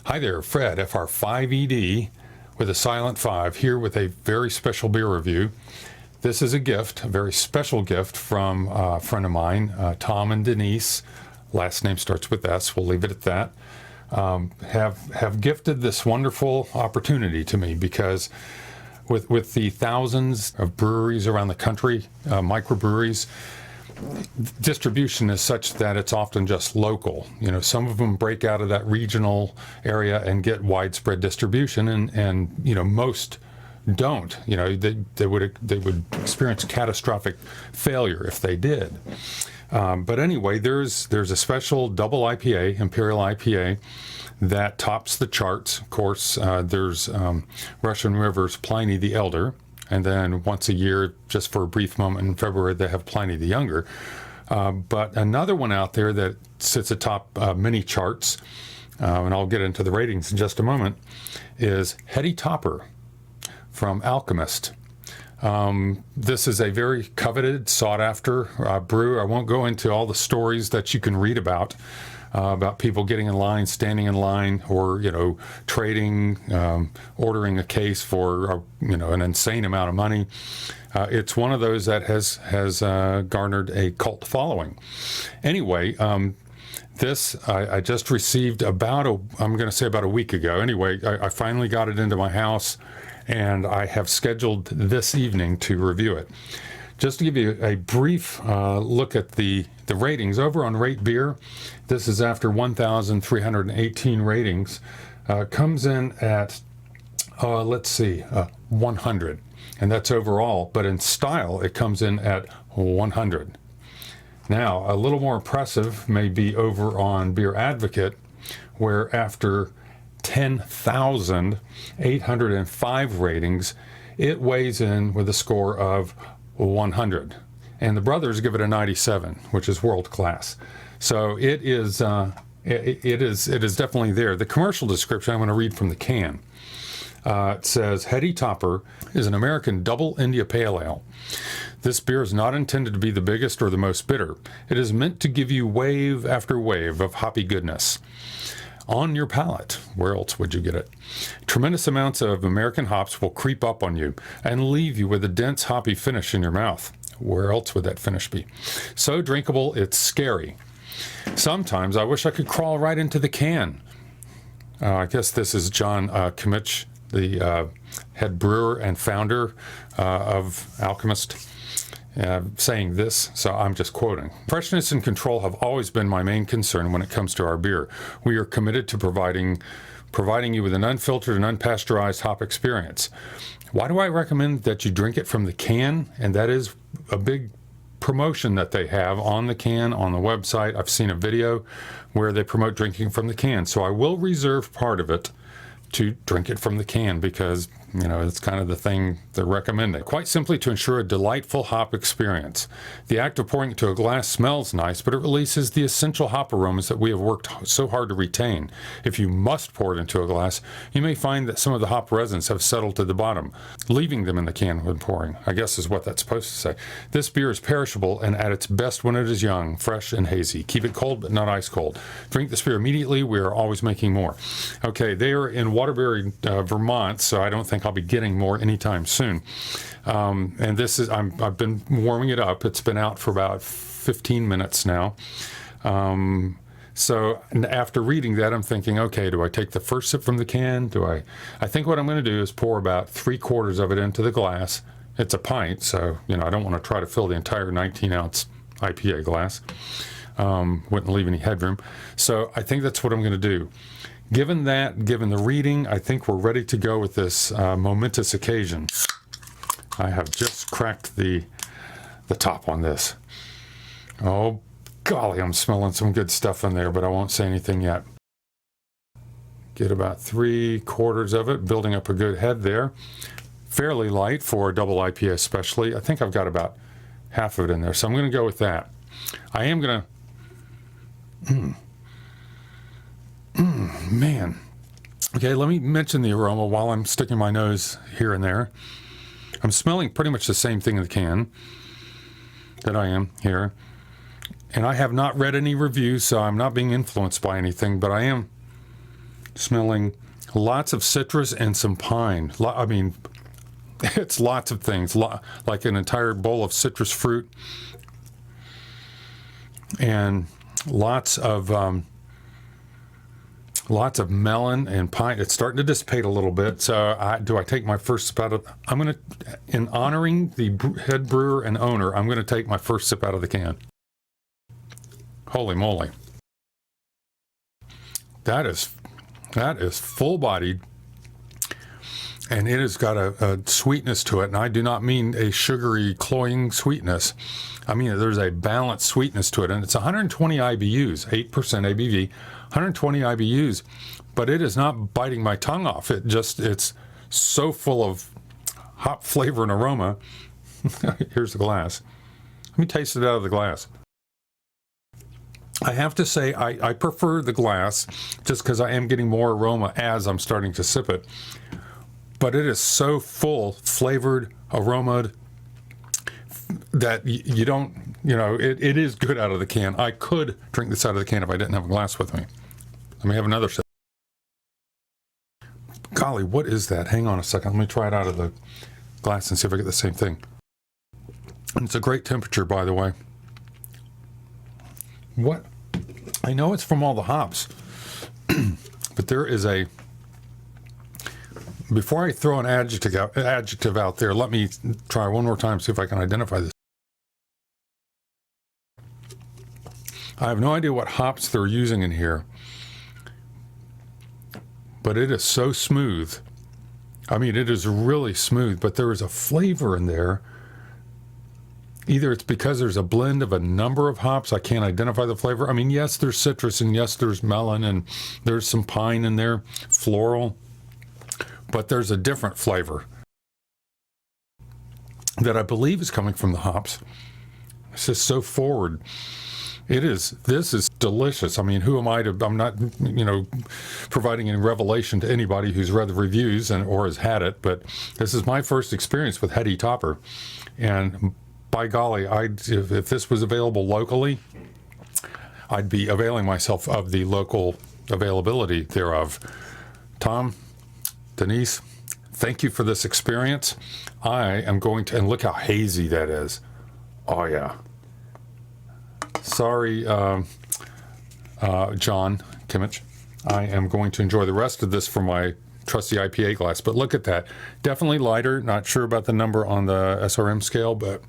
Hi there, Fred, FR5ED with a silent 5, here with a very special beer review. This is a gift, a very special gift from a friend of mine, Tom and Denise. Last name starts with S, we'll leave it at that. Have gifted this wonderful opportunity to me because with the thousands of breweries around the country, microbreweries, distribution is such that it's often just local. You know, some of them break out of that regional area and get widespread distribution, and you know, most don't. You know, they would experience catastrophic failure if they did. But anyway, there's a special double IPA, Imperial IPA, that tops the charts. Of course, there's Russian River's Pliny the Elder. And then once a year, just for a brief moment in February, they have Pliny the Younger. But another one out there that sits atop many charts, and I'll get into the ratings in just a moment, is Heady Topper from Alchemist. This is a very coveted, sought-after brew. I won't go into all the stories that you can read about people getting in line, standing in line, or, you know, trading, ordering a case for, you know, an insane amount of money. It's one of those that has garnered a cult following. Anyway, this I just received I'm going to say about a week ago. Anyway, I finally got it into my house, and I have scheduled this evening to review it. Just to give you a brief look at the ratings over on Rate Beer, this is after 1,318 ratings, comes in at, 100. And that's overall, but in style, it comes in at 100. Now, a little more impressive may be over on Beer Advocate, where after 10,805 ratings, it weighs in with a score of 100, and the brothers give it a 97, which is world class. So it is definitely there. The commercial description I'm going to read from the can. It says, Heady Topper is an American double India Pale Ale. This beer is not intended to be the biggest or the most bitter. It is meant to give you wave after wave of hoppy goodness on your palate. Where else would you get it? Tremendous amounts of American hops will creep up on you and leave you with a dense hoppy finish in your mouth. Where else would that finish be? So drinkable, it's scary. Sometimes I wish I could crawl right into the can. I guess this is John Kimmich, the head brewer and founder of Alchemist, saying this, so I'm just quoting. Freshness and control have always been my main concern when it comes to our beer. We are committed to providing you with an unfiltered and unpasteurized hop experience. Why do I recommend that you drink it from the can? And that is a big promotion that they have on the can, on the website. I've seen a video where they promote drinking from the can. So I will reserve part of it to drink it from the can because, you know, it's kind of the thing they're recommending. Quite simply to ensure a delightful hop experience. The act of pouring it into a glass smells nice, but it releases the essential hop aromas that we have worked so hard to retain. If you must pour it into a glass, you may find that some of the hop resins have settled to the bottom, leaving them in the can when pouring, I guess is what that's supposed to say. This beer is perishable and at its best when it is young, fresh, and hazy. Keep it cold, but not ice cold. Drink this beer immediately. We are always making more. Okay, they are in Waterbury, Vermont, so I don't think I'll be getting more anytime soon. And this is, I've been warming it up. It's been out for about 15 minutes now. So after reading that, I'm thinking, okay, do I take the first sip from the can? I think what I'm going to do is pour about 3/4 of it into the glass. It's a pint, so, you know, I don't want to try to fill the entire 19-ounce IPA glass. Wouldn't leave any headroom. So I think that's what I'm going to do. Given the reading, I think we're ready to go with this momentous occasion. I have just cracked the top on this. Oh, golly, I'm smelling some good stuff in there, but I won't say anything yet. Get about 3/4 of it, building up a good head there. Fairly light for a double IPA especially. I think I've got about half of it in there, so I'm going to go with that. I am going to... man. Okay, let me mention the aroma while I'm sticking my nose here and there. I'm smelling pretty much the same thing in the can that I am here. And I have not read any reviews, so I'm not being influenced by anything, but I am smelling lots of citrus and some pine. I mean, it's lots of things, like an entire bowl of citrus fruit and lots of melon and pine. It's starting to dissipate a little bit. So do I take my first sip out of? I'm going to, in honoring the head brewer and owner, I'm going to take my first sip out of the can. Holy moly! That is full-bodied, and it has got a sweetness to it. And I do not mean a sugary, cloying sweetness. I mean there's a balanced sweetness to it, and it's 120 IBUs, 8% ABV, 120 IBUs, but it is not biting my tongue off. It's so full of hop flavor and aroma. Here's the glass. Let me taste it out of the glass. I have to say I prefer the glass just because I am getting more aroma as I'm starting to sip it. But it is so full, flavored, aromaed, that you don't, it is good out of the can. I could drink this out of the can if I didn't have a glass with me. Let me have another sip. Golly, what is that? Hang on a second. Let me try it out of the glass and see if I get the same thing. And it's a great temperature, by the way. What? I know it's from all the hops, but there is a... Before I throw an adjective out there, let me try one more time, see if I can identify this. I have no idea what hops they're using in here, but it is so smooth. I mean, it is really smooth, but there is a flavor in there. Either it's because there's a blend of a number of hops, I can't identify the flavor. I mean, yes, there's citrus, and yes, there's melon, and there's some pine in there, floral, but there's a different flavor that I believe is coming from the hops. It's just so forward. This is delicious. I mean, who am I to, I'm not, providing any revelation to anybody who's read the reviews or has had it, but this is my first experience with Heady Topper. And by golly, if this was available locally, I'd be availing myself of the local availability thereof. Tom, Denise, thank you for this experience. I am going to, and look how hazy that is. Oh yeah. Sorry, John Kimmich. I am going to enjoy the rest of this from my trusty IPA glass, but look at that. Definitely lighter. Not sure about the number on the SRM scale, but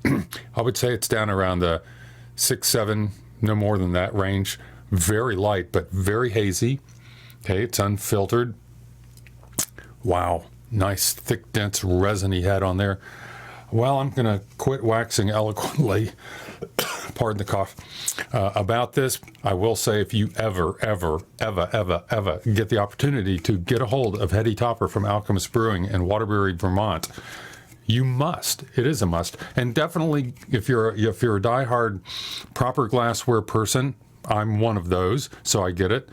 I would say it's down around the 6, 7, no more than that range. Very light, but very hazy. Okay, it's unfiltered. Wow, nice, thick, dense resiny head on there. Well, I'm going to quit waxing eloquently, pardon the cough, about this. I will say if you ever get the opportunity to get a hold of Heady Topper from Alchemist Brewing in Waterbury, Vermont, you must. It is a must. And definitely, if you're a diehard proper glassware person, I'm one of those, so I get it.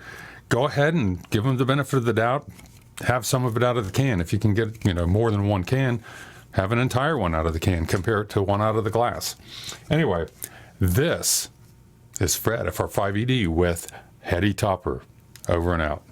Go ahead and give them the benefit of the doubt. Have some of it out of the can. If you can get, more than one can, have an entire one out of the can. Compare it to one out of the glass. Anyway, this is Fred for 5ED with Heady Topper. Over and out.